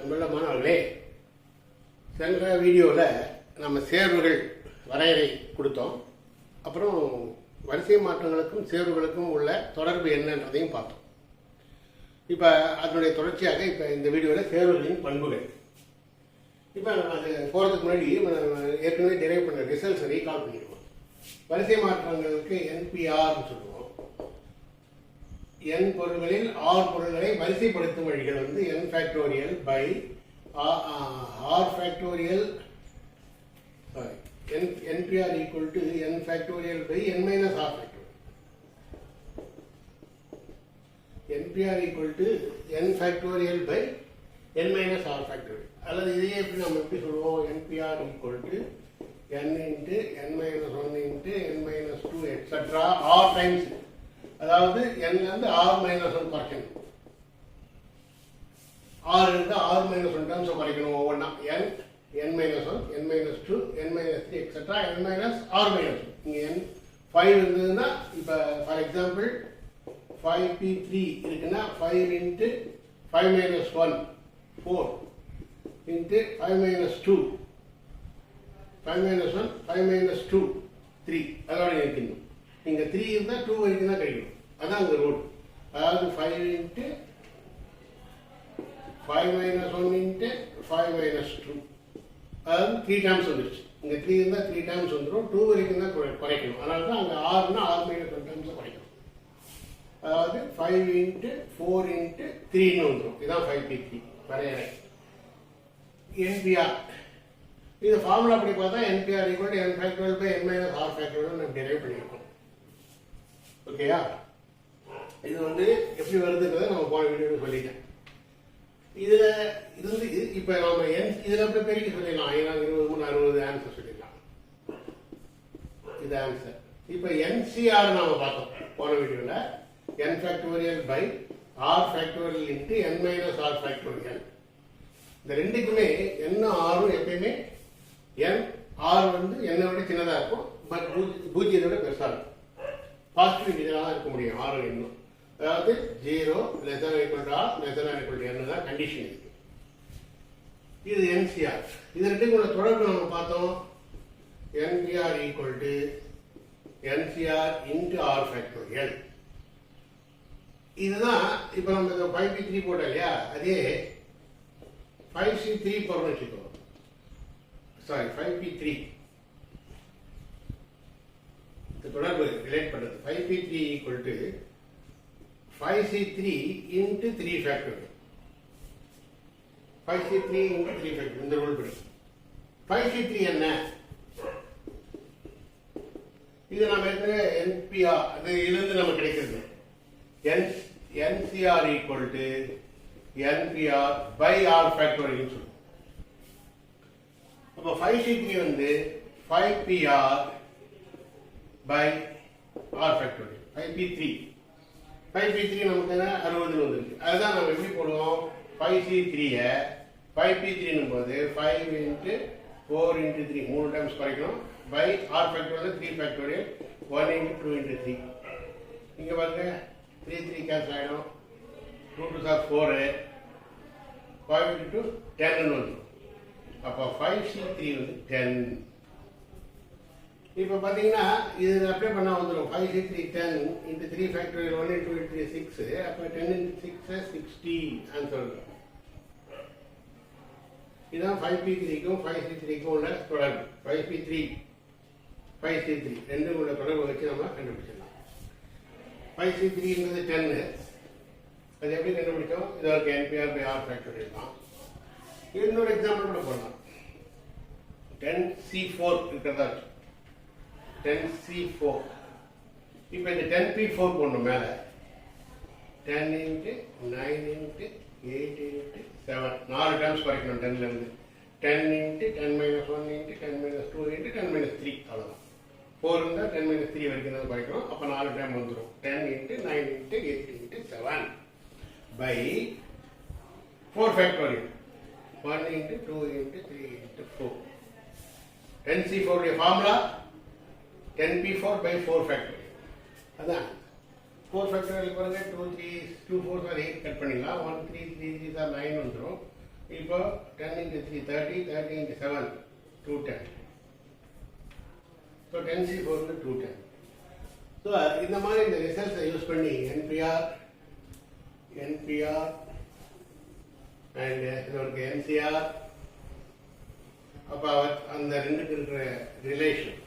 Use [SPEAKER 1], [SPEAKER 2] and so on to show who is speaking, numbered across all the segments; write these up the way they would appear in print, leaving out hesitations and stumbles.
[SPEAKER 1] அன்புள்ள மாணவர்களே, சென்ற வீடியோவில் நம்ம சேர்வுகள் வரையறை கொடுத்தோம். அப்புறம் வரிசை மாற்றங்களுக்கும் சேர்வுகளுக்கும் உள்ள தொடர்பு என்னன்றதையும் பார்த்தோம். இப்போ அதனுடைய தொடர்ச்சியாக இப்போ இந்த வீடியோவில் சேர்வுகளின் பண்புகள். இப்போ அது போகிறதுக்கு முன்னாடி ஏற்கனவே டெரைவ் பண்ண ரிசல்ட்ஸை ரீகால் பண்ணிடுவோம். வரிசை மாற்றங்களுக்கு என்பிஆர்னு சொல்லுவோம். n பொருள்களில் r பொருள்களை வரிசைப்படுத்தும் வழிகள் வந்து n factorial by r factorial npr equal to n factorial by n minus r factorial. npr equal to n factorial by n minus r factorial. அல்லது இதையே எப்படி நம்ம எப்படி சொல்லுவோம்? npr equal to n into n minus 1 into n minus 2 etc. r times, அதாவது n இருந்து r minus 1 குறைக்கணும். r இருந்து r minus 1 terms குறைக்கணும் ஒவ்வொன்றா. n minus 1, n minus 2, n minus 3 etc. n minus r minus 1. இங்கே n 5 இருந்ததுன்னா இப்போ for example 5p3 இருக்குன்னா 5 into 5 minus 1 4 into 5 minus 2 5 minus 1 5 minus 2 3 அதோட இருக்கணும். இங்கே 3 இருந்தால் 2 வரைக்கும் தான் கிடைக்கும். அதான் அங்கே ரோடு. அதாவது 5 into 5 minus 1 into 5 minus 2, அதாவது 3 டைம்ஸ் வந்துடுச்சு. இங்கே 3 இருந்தால் 3 டைம்ஸ் வந்துடும். 2 வரைக்கும் தான் குறைக்கணும். அதனால தான் அங்கே ஆறுனா r minus 1 டைம்ஸ் குறைக்கணும். அதாவது 5 into 4 into 3ன்னு வந்துடும். இதுதான் 5p3 வரையறை. NPR இது ஃபார்முலா அப்படி பார்த்தா NPR equal to n factorial by n minus r factorial நம்ம டெரைவ் பண்ணியிருக்கோம். ஓகேயா? இது வந்து எப்படி வருதுன்றதை நம்ம போன வீடியோவில் சொல்லிட்டேன். இதில் இது வந்து இப்போ நம்ம இதில் எப்படி பெருக்கி சொல்லிடலாம். 20, 23, 60 ஆன்சர் சொல்லிடலாம். இது ஆன்சர். இப்போ NCR நாம பார்த்தோம் போன வீடியோவில். n factorial by r factorial into n minus r factorial. இந்த ரெண்டுக்குமே n ஆரும் எப்பயுமே n r வந்து n விட சின்னதாக இருக்கும், பட் பூஜ்ஜியத்தை விட பெருசாக இருக்கும். பாசிட்டிவ் இன்டிஜராக தான் இருக்க முடியும் r இன்னும். அதாவது 0 less than or equal to r less than or equal to n தான் கண்டிஷன் இருக்கு. இது NCR. இது ரெண்டுக்கும் உள்ள தொடர்பு நம்ம பார்த்தோம். NPR equal to NCR into r factorial. இதுதான் இப்போ நம்ம இந்த 5p3 போட்டோம் இல்லையா, அதே 5c3 போடுறோம் வச்சுக்கோ. சாரி 5p3 இந்த தொடர்பு ரிலேட் பண்ணுறது. 5p3 equal to 5c3 into 3 factorial. 5c3 into 3 factorial இந்த ரூல் படி. 5c3 என்ன? இது நம்ம ஏற்கனவே NPR அது இருந்து நம்ம கிடைக்கிறது. NCR equal to NPR by r factorial சொல்லுவோம். அப்போ 5c3 வந்து 5pr by r factorial. 5p3 நமக்கு என்ன 60 வந்துருக்கு. அதுதான் நம்ம எப்படி போடுவோம்? 5c3-ஐ 5p3 போது 5 into 4 into 3 3 டைம்ஸ் குறைக்கணும். by r factorial 3 factorial 1 into 2 into 3. இங்கே பாருங்க 3 3 கேன்சல் ஆகிடும். 2 2 are 4, 5 into 10 வந்துடும். அப்போ 5c3 வந்து 10. இப்போ பார்த்தீங்கன்னா இது அப்ளை பண்ணால் வந்துடும். 5c3 10 into 3 factorial 1 into 2 into 6. அப்போ 10 into 6 60 ஆன்சர் வரும். இதுதான் 5p3க்கும் 5c3க்கும் உள்ள தொடர்பு. 5p3 5c3 ரெண்டும் உள்ள தொடர்பு வச்சு நம்ம கண்டுபிடிச்சிடலாம். 5c3ங்கிறது 10. அது எப்படி கண்டுபிடிச்சோம்? இது ஒரு NPR by r factorial தான். இன்னொரு எக்ஸாம்பிள் கூட போடலாம். 10c4 இருக்கிறதா 10c4. இப்போ இந்த 10p4 போடணும் மேலே. 10 into 9 into 8 into 7 4 டைம்ஸ் குறைக்கணும். 10லேருந்து 10 into 10 minus 1 into 10 minus 2 into 10 minus 3 அவ்வளோதான். 4 இருந்தால் 10 minus 3 வரைக்கும் தான் குறைக்கணும். அப்போ 4 டைம் வந்துடும். 10 into 9 into 8 into 7 by 4 factorial 1 into 2 into 3 into 4. NC4 உடைய ஃபார்முலா 10p4 by 4 factorial. அதான் 4 factorial பாருங்க 2 3 2 4 8 கட் பண்ணிடலாம். 1 3 3 3 9 வந்துடும். இப்போ இப்போ 10 into 3 30, 30 into 7 210. So 10C4 210. So இந்த மாதிரி இந்த ரிசல்ட்ஸை யூஸ் பண்ணி NPR அண்ட் இதோட NCR, அப்போ அந்த ரெண்டுக்கு இருக்கிற ரிலேஷன்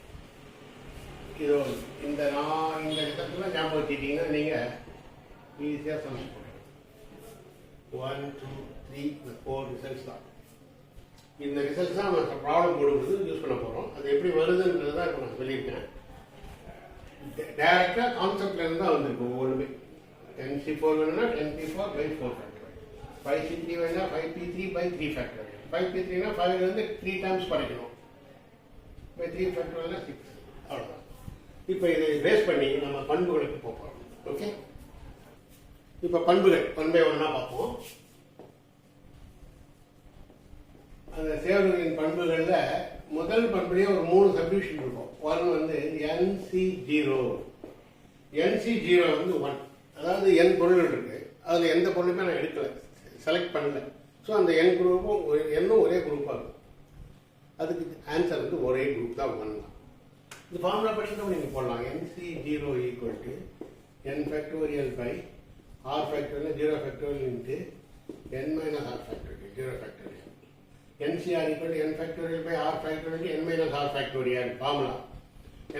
[SPEAKER 1] இது இந்த ரிசல்ட்லாம் ஞாபகம் வச்சுக்கிட்டீங்கன்னா நீங்கள் ஈஸியாக சமைச்சு போடுறீங்க. 1 2 3 இந்த 4 ரிசல்ட்ஸ் தான். இந்த ரிசல்ட்ஸ் தான் நம்ம ப்ராப்ளம் போடும்போது யூஸ் பண்ண போகிறோம். அது எப்படி வருதுன்றது தான் இப்போ நான் சொல்லியிருக்கேன். டைரெக்டாக கான்செப்ட்லேருந்து தான் வந்திருக்கு ஒவ்வொன்றுமே. 10C4 வேணும்னா 10P4 by 4 factorial, 5C3 வேணும்னா 5P3 by 3 factorial, 5P3னா 5லேருந்து 3 times குறைக்கணும், by 3 factorialனா 6. அவ்வளோதான். இப்போ இதை பேஸ் பண்ணி நம்ம பண்புகளுக்கு போகிறோம். ஓகே, இப்போ பண்புகள் 1 by 1 பார்ப்போம். அந்த சேவல்களின் பண்புகளில் முதல் பண்புலேயே ஒரு 3 சப்டிவிஷன் இருக்கும். 1 வந்து NC0. NC0 வந்து 1, அதாவது n பொருள்கள் இருக்கு, அதில் எந்த பொருளுமே நான் எடுக்கலை, செலக்ட் பண்ணல. ஸோ அந்த n குரூப்பும் என்னும் ஒரே குரூப்பாக இருக்கும். அதுக்கு ஆன்சர் வந்து ஒரே குரூப் தான், 1 தான். இந்த ஃபார்முலா பட்சத்தில் நீங்கள் போடலாம். NC0 = n factorial by r factorial 0 factorial into n minus r factorial 0 factorial. NCR = n factorial by r factorial n minus r factorial. Formula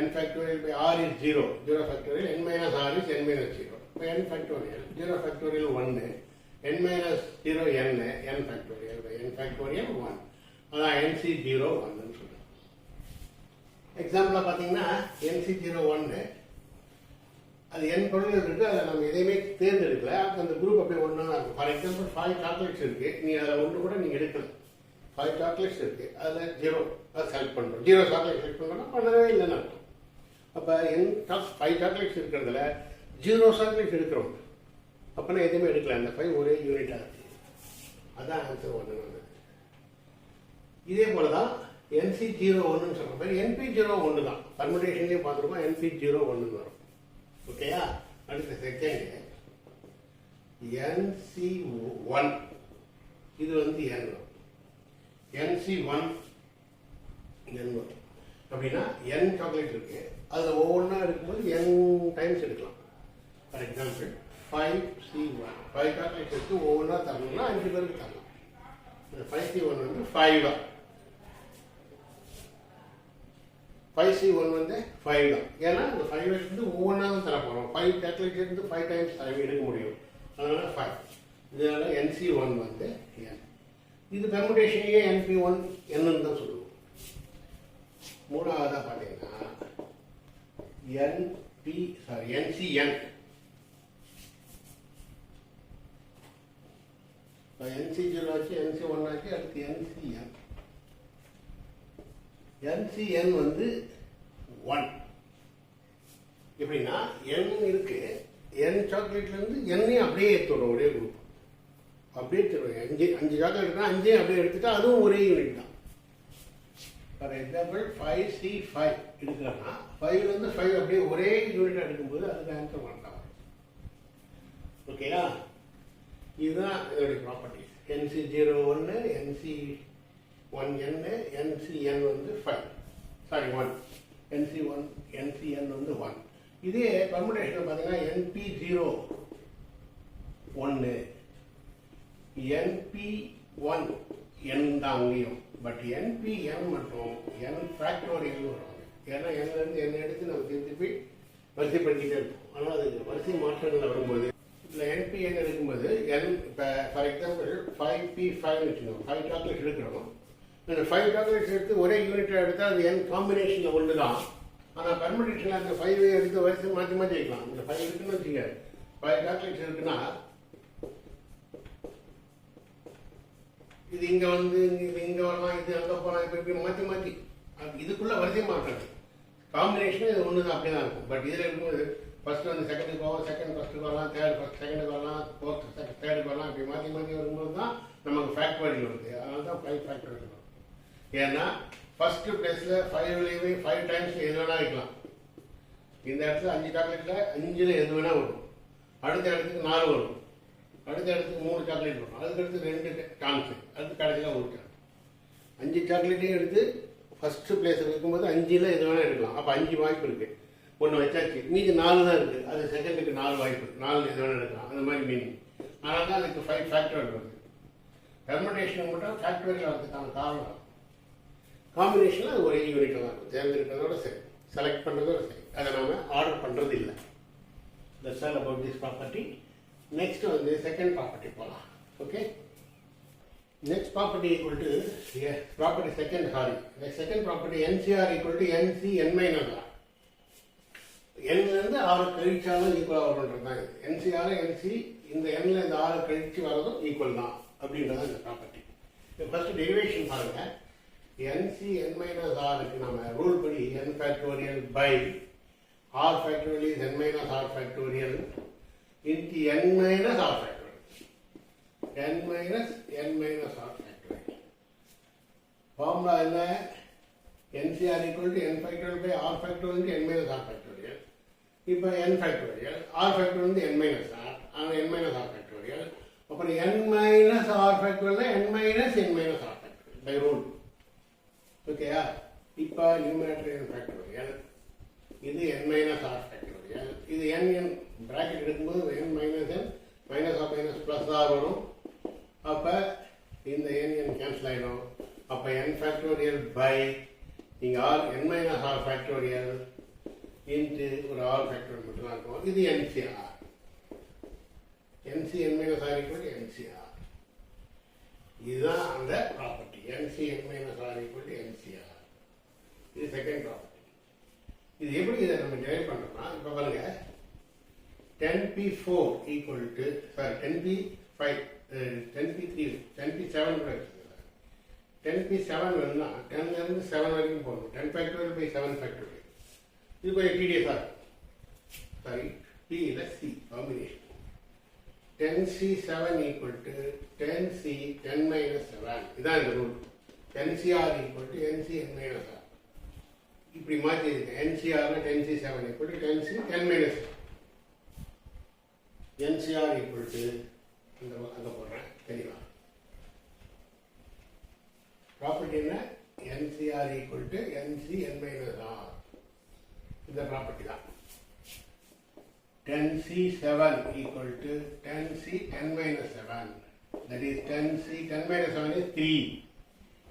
[SPEAKER 1] n factorial by r is 0, 0 factorial, n minus r is n minus 0. So n factorial 0 factorial 1, n minus 0 n factorial by n factorial 1. அதான் NC0 1 ன்னு சொல்லுவோம். எக்ஸாம்பிளாக பார்த்தீங்கன்னா NC0 1 அது n பொருள் இருக்குது, அதை நம்ம எதையுமே தேர்ந்தெடுக்கல, அந்த குரூப் அப்படியே ஒன்றா இருக்கும். ஃபார் எக்ஸாம்பிள் 5 சாக்லேட்ஸ் இருக்குது, நீ அதில் ஒன்று கூட நீங்கள் எடுக்கல. 5 சாக்லேட்ஸ் இருக்குது, அதில் 0 அதை செலக்ட் பண்ணுறோம். 0 சாக்லேட் செலக்ட் பண்ணுறோம்னா பண்ணவே இல்லைன்னு அர்த்தம். அப்போ 5 சாக்லேட்ஸ் இருக்கிறதுல 0 சாக்லேட்ஸ் எடுக்கிறோம், அப்போனா எதுவுமே எடுக்கல, அந்த 5 ஒரே யூனிட்டாக இருக்குது. அதான் ஆன்சர் 1 வந்தது. இதே போல தான் NC01 சொல்கிற மாதிரி NP01 தான். பர்முடேஷன்லேயும் பார்த்துருக்கோம், NP01 வரும். ஓகேயா? அடுத்த செகண்ட் NC1, இது வந்து n வரும். NC1 n வரும். அப்படின்னா n சாக்லேட் இருக்கு, அதில் ஒவ்வொன்றா இருக்கும்போது n டைம்ஸ் எடுக்கலாம். ஃபார் எக்ஸாம்பிள் 5C1, 5 சாக்லேட் எடுத்து ஒவ்வொன்றா தரணும்னா 5 பேருக்கு தரலாம். 5C1 வந்து 5 தான், 5C1 வந்து 5 தான். ஏன்னா இந்த 5 வந்து ஒவ்வொன்றா தான் தர போகிறோம். 5 சாக்லேட் இருந்து 5 டைம்ஸ் எடுக்க முடியும், அதனால 5. இதனால NC1 வந்து n. இது பெர்முடேஷனையே NP1 என்னன்னு தான் சொல்லுவோம். மூணாவதாக பார்த்தீங்கன்னா NCN. NC0 ஆச்சு, NC1 ஆச்சு, அடுத்து NCN. NCN வந்து 1. எப்படின்னா n இருக்கு, n சாக்லேட்லேருந்து n அப்படியே எடுத்துடுறோம், ஒரே குரூப் அப்படியே எடுத்துடுவோம். 5 சாக்லேட் இருக்குன்னா 5 அப்படியே எடுத்துட்டா அதுவும் ஒரே யூனிட் தான். ஃபார் எக்ஸாம்பிள் 5C5 எடுக்கிறோன்னா 5லேருந்து 5 அப்படியே ஒரே யூனிட்டாக எடுக்கும்போது அதுக்கு ஆன்சர் 1 தான் வரும். ஓகேயா? இதுதான் இதோடைய ப்ராப்பர்ட்டிஸ். NC01, NC1n, NCN வந்து 5, சாரி 1, NCN வந்து 1. இதே பர்முடேஷன் பார்த்தீங்கன்னா NP01, NP1 n தான் அங்கேயும், பட் NPN மற்றும் n ஃபேக்டோரியல் வரும். ஏன்னா nலேருந்து n எடுத்து நம்ம திருப்பி வரிசைப்படுத்திக்கிட்டே இருக்கும். ஆனால் அது வரிசை மாற்றங்கள் வரும்போது இல்லை NPN எடுக்கும்போது n, இப்போ ஃபார் எக்ஸாம்பிள் 5P5 வச்சுக்கோங்க, 5 சாக்லேட் எடுக்கிறோம். இந்த 5 சாக்லேட்ஸ் எடுத்து ஒரே யூனிட்டாக எடுத்தால் அது n காம்பினேஷனில் ஒன்று தான். ஆனால் பர்முடேஷனில் அந்த 5 எடுத்து வரிசை மாற்றி மாற்றி வைக்கலாம். இந்த 5 இருக்குன்னு வச்சுக்க, 5 சாக்லேட்ஸ் இருக்குன்னா இது இங்கே வந்து இது இங்கே வரலாம், இது அங்கே போகலாம், இப்போ இப்படி மாற்றி மாற்றி இதுக்குள்ளே வரிசை மாற்றாது. காம்பினேஷனே இது ஒன்று தான், அப்படி தான் இருக்கும். பட் இதில் இருக்கும்போது ஃபர்ஸ்ட் வந்து செகண்டுக்கு போவோம், செகண்ட் ஃபர்ஸ்ட்டுக்கு வரலாம், தேர்ட் ஃபர்ஸ்ட் செகண்டுக்கு வரலாம், ஃபோர்த் தேர்டுக்கு வரலாம், இப்படி மாற்றி மாற்றி வரும்போது தான் நமக்கு ஃபேக்டோரியல் வருது. அதனால தான் 5 ஃபேக்டோரியல் வரும். ஏன்னா ஃபர்ஸ்ட் பிளேஸில் 5லேயுமே 5 டைம்ஸ் எது வேணா வைக்கலாம். இந்த இடத்துல 5 சாக்லேட்டில் 5ல் எது வேணா வரும். அடுத்த இடத்துக்கு 4 வரும், அடுத்த இடத்துக்கு 3 சாக்லேட் வரும், அதுக்கடுத்து 2 சான்ஸு, அடுத்து கடைசியில் சாக்லேட்டையும் எடுத்து ஃபஸ்ட்டு பிளேஸில் இருக்கும்போது 5ல் எது வேணால் எடுக்கலாம். அப்போ 5 வாய்ப்பு இருக்குது. ஒன்று வச்சாச்சு, மீதி 4 தான் இருக்குது. அது செகண்டுக்கு 4 வாய்ப்பு, 4 எது வேணால் எடுக்கலாம். அந்த மாதிரி மீனிங். ஆனால் தான் அதுக்கு 5 ஃபேக்டோரியல் வருது. பெர்முடேஷன் மட்டும் ஃபேக்டோரியல் வரதுக்கான காரணம் காம்பினேஷனில் அது ஒரே யூனிட்டாக தான் இருக்கும். தேர்ந்தெடுக்கிறதோட சரி, செலக்ட் பண்ணுறதோட சரி. அதை நாம் ஆர்டர் பண்ணுறது இல்லை. That's all about this property. Next வந்து செகண்ட் ப்ராப்பர்ட்டி போகலாம். Okay, next property equal to property second, sorry, the second property NCR equal to NC n minus R. n இருந்து r கழிச்சாலும் ஈக்குவல் ஆகும்ன்றது தான். NCR NC இந்த n ல இந்த r கழிச்சு வரதும் equal தான் அப்படின்றது இந்த ப்ராப்பர்ட்டி. ஃபர்ஸ்ட் டெரிவேஷன் பாருங்க. NC n minus R க்கு நாம ரூல் படி n factorial by r factorial is n minus r factorial into n minus r factorial. n minus r factorial. Formula என்ன? NCR equal to n factorial by r factorial into n minus r factorial. இப்போ n factorial, r factorial into n minus r, and n minus r factorial. அப்புறம் n minus r factorial n minus r factorial by rule. ஓகேயா? இப்போ numerator n factorial, இது n minus r factorial, இது n bracket எடுக்கும்போது n minus n minus r minus plus r வரும். அப்போ இந்த n cancel ஆகிடும். அப்போ n ஃபேக்டோரியல் பை இங்கே r n minus r factorial into ஒரு r ஃபேக்டோரியல் மட்டும் தான் இருக்கும். இது NCR. NC n minus r equal to NCR. இதுதான் அந்த property. NC n minus r equal to NCR. இது செகண்ட் ப்ராப்பர்ட்டி. இது எப்படி இதை நம்ம டெரைவ் பண்ணுறோம்னா, இப்போ பாருங்க 10p4 equal to, sorry, 10p5, 10p3, 10p7 கூட வச்சுக்கலாம். 10p7 வேணும்னா 10 இருந்து 7 வரைக்கும் போகணும். 10 ஃபேக்டோரியல் பை 7 ஃபேக்டோரியல். இது கொஞ்சம் tedious-ஆ இருக்கும். சாரி, p இல்லை c combination. 10c7 equal to 10c 10 minus 7. இதான் இந்த rule. NCR equal to NC n minus r. இப்படி மாற்றி இருக்கு. NCR 10c7 equal to 10c 10 minus 7. NCR equal to அங்கே போடுறேன் தெளிவா. ப்ராப்பர்ட்டி என்ன? NCR equal to NC n minus r. இந்த ப்ராப்பர்ட்டி தான். 10c7 equal to 10c 10 minus 7. That is 10c 10 minus 7 is 3.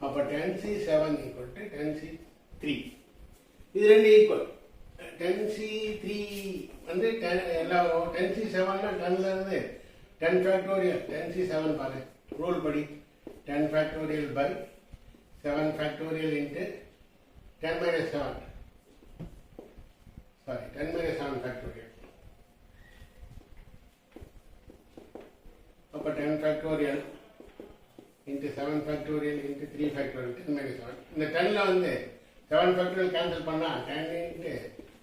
[SPEAKER 1] அப்போ 10c7 equal to 10c3. இது ரெண்டு equal. 10c3 வந்து எல்லா 10c7ல 10ல இருந்து 10 ஃபேக்டோரியல் 10c7 பாரு ரூல் படி 10 factorial by 7 factorial into 10 minus 7, sorry 10 minus 7 factorial. அப்போ 10 factorial into 7 factorial into 3 factorial 10 minus 7. இந்த 10ல வந்து 7 ஃபேக்டோரியல் கேன்சல் பண்ணால் 10 இன்ட்டு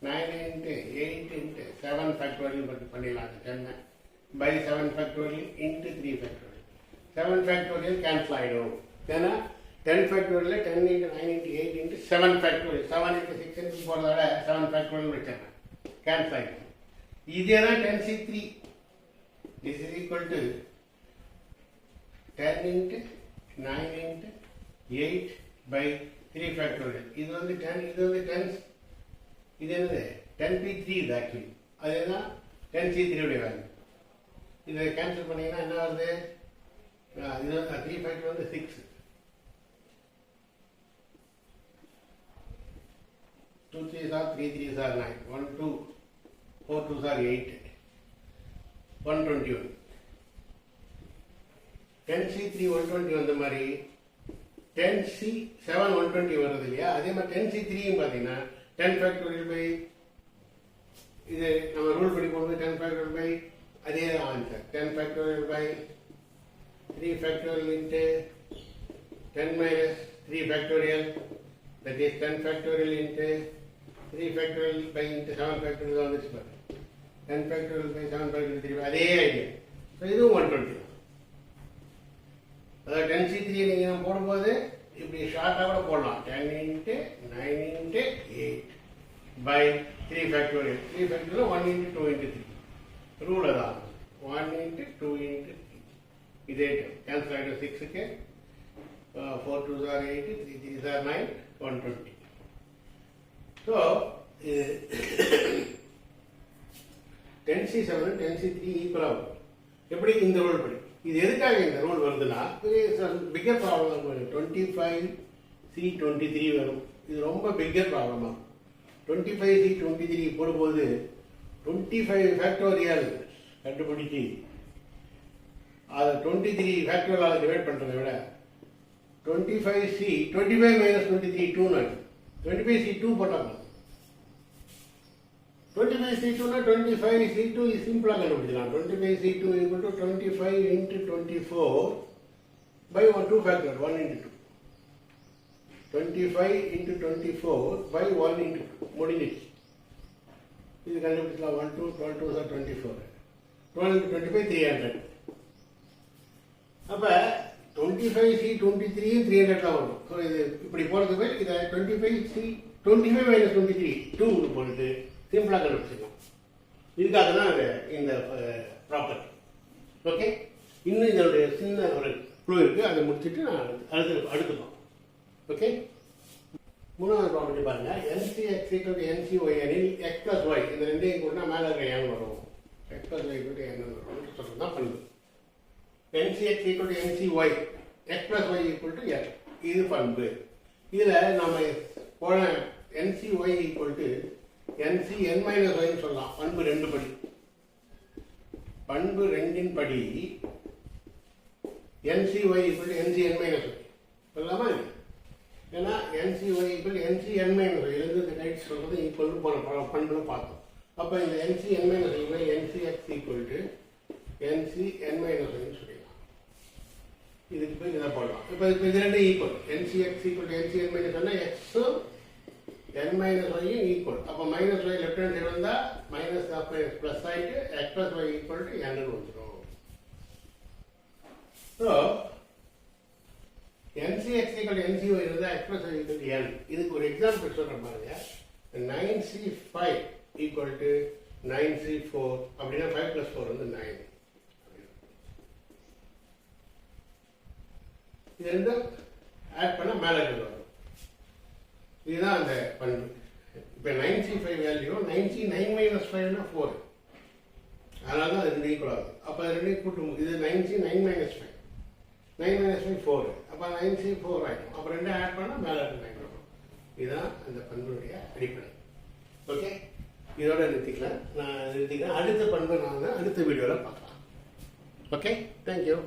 [SPEAKER 1] 9 இன்ட்டு 8 இன்ட்டு 7 ஃபேக்டோரியல் மட்டும் பண்ணிடலாம். 10 by 7 factorial into 3 factorial. 7 factorial cancel ஆகிடும். ஏன்னா 10 factorial 10 into 9 into 8 into 7 factorial 7 into 6 into போகிறதோட 7 factorial வச்சாங்க கேன்சல் ஆகிடும். இதே தான் 10c3 this is equal to 10 into 9 into 8 by 3 factorial. இது வந்து 10, இது வந்து 10, இது என்னது 10p3 இது ஆக்சுவலி. அதுதான் 10c3 உடைய வேல்யூ. இதை கேன்சல் பண்ணீங்கன்னா என்ன வருது? இது வந்து 3 ஃபேக்டர் வந்து 6, 2 3s are 3 3s are 9, 1 2 4 2s are 8, 121. 10c3 120 வந்த மாதிரி 10c7 120 வருது இல்லையா? அதே மாதிரி 10c3யும் பார்த்தீங்கன்னா 10 ஃபேக்டோரியல் பை இது நம்ம ரூல் படி போகும்போது 10 ஃபேக்டோரியல் பை அதே answer 10 factorial by 3 factorial into 10 minus 3 factorial, that is 10 factorial into 3 factorial by into 7 factorial தான் வந்துச்சு பாரு. 10 ஃபேக்டோரியல் பை 7 ஃபேக்டோரியல் 3 அதே ஐடியா. ஸோ இதுவும் 120. அதாவது 10c3 நீங்கள் போடும்போது இப்படி ஷார்ட்டாக கூட போடலாம். 10 into 9 into 8 by 3 factorial. 3 factorial 1 into 2 into 3 rule தான். 1 இன்ட்டு 2 இன்ட்டு 3 இதே கேன்சல் ஆகிடும். 6க்கு 4 2s are 8, 3 3s are 9, 120. So, 10C7 10C3 equal ஆகும். எப்படி இந்த ரூல் படி இது எதுக்காக இந்த ரூல் வருதுன்னா பிக்கர் ப்ராப்ளம் 25C23 வரும். இது ரொம்ப பிக்கர் ப்ராப்ளமா 25C23 போடும்போது 25 ஃபேக்டோரியல் கண்டுபிடிச்சி அதை 23 ஃபேக்டோரியலால் டிவைட் பண்ணுறதை விட 25 minus 23 2 25C2 போட்டாங்க 25C2 னா 25C2 சிம்பிளாக கண்டுபிடிக்கலாம். 25C2 equal to 25 into 24 by 2 factor 1 into 2. 25 into 24 by 1 into 2 முடிஞ்சிச்சு. இது கண்டுபிடிக்கலாம். 1 2 12 2 are 24. 12 into 25 300. அப்போ 25C23 300 தான் வரும். ஸோ இது இப்படி போகிறதுக்கு போய் இதை 25 minus 23 2 போட்டு சிம்பிளாக கண்டுபிடிச்சிக்கலாம். இதுக்காக தான் இந்த ப்ராப்பர்ட்டி. ஓகே, இன்னும் இதனுடைய சின்ன ஒரு க்ளூ இருக்குது, அதை முடிச்சுட்டு நான் அடுத்துப்போம். ஓகே, மூணாவது ப்ராப்பர்ட்டி பாருங்கள். NCX equal to NCY எனில் x plus y இந்த ரெண்டையும் கூட மேலே இருக்க n வரும். x plus y equal to n வரும் சொல்கிறது தான் பண்பு. NCX equal to NCY x plus y equal to n இது பண்பு. இதில் நம்ம போன NCY equal to NCN minus y சொல்லலாம். பண்பு 2 படி. பண்பு 2 படி NCY equal to NCN minus y சொல்லலாமா? ஏன்னா NCY equal to NCN minus y எழுதுறது ரைட் சொல்றது ஈக்குவல் போன பண்புல பார்த்தோம். அப்போ இந்த NCN minus y NCX equal to NCN minus y சொல்லிடலாம். இதுக்கு போய் இதை போடலாம். இப்போ இது ரெண்டு equal. NCX equal to NCN minus y x n minus y equal. அப்போ minus y left hand side வந்தா minus of plus ஆயிட்டு x plus y equal to n வந்துடும். So NCX equal to NCY இருந்தா x plus y equal to n. இதுக்கு ஒரு example சொல்றேன் பாருங்க. 9C5 equal to 9C4 அப்படின்னா 5 plus 4 வந்து 9. இது ரெண்டும் ஆட் பண்ண மேலே வரும். இதுதான் அந்த பண்பு. இப்போ 9C5 வேல்யூ 9C9 minus 5 4. அதனால தான் அது ரெண்டு ஈக்குவல் ஆகுது. அப்போ அது ரெண்டு கூட்டும். இது 9C9 minus 5 9 minus 5 4. அப்போ 9C4 ஆகிடும். அப்போ ரெண்டு ஆட் பண்ணால் மேலே இருக்கு 9 வரும். இதுதான் அந்த பண்புடைய அடிப்படை. ஓகே, இதோட நிறுத்திக்கிறேன். அடுத்த பண்பை நான் அடுத்த வீடியோவில் பார்க்கலாம். Okay, thank you.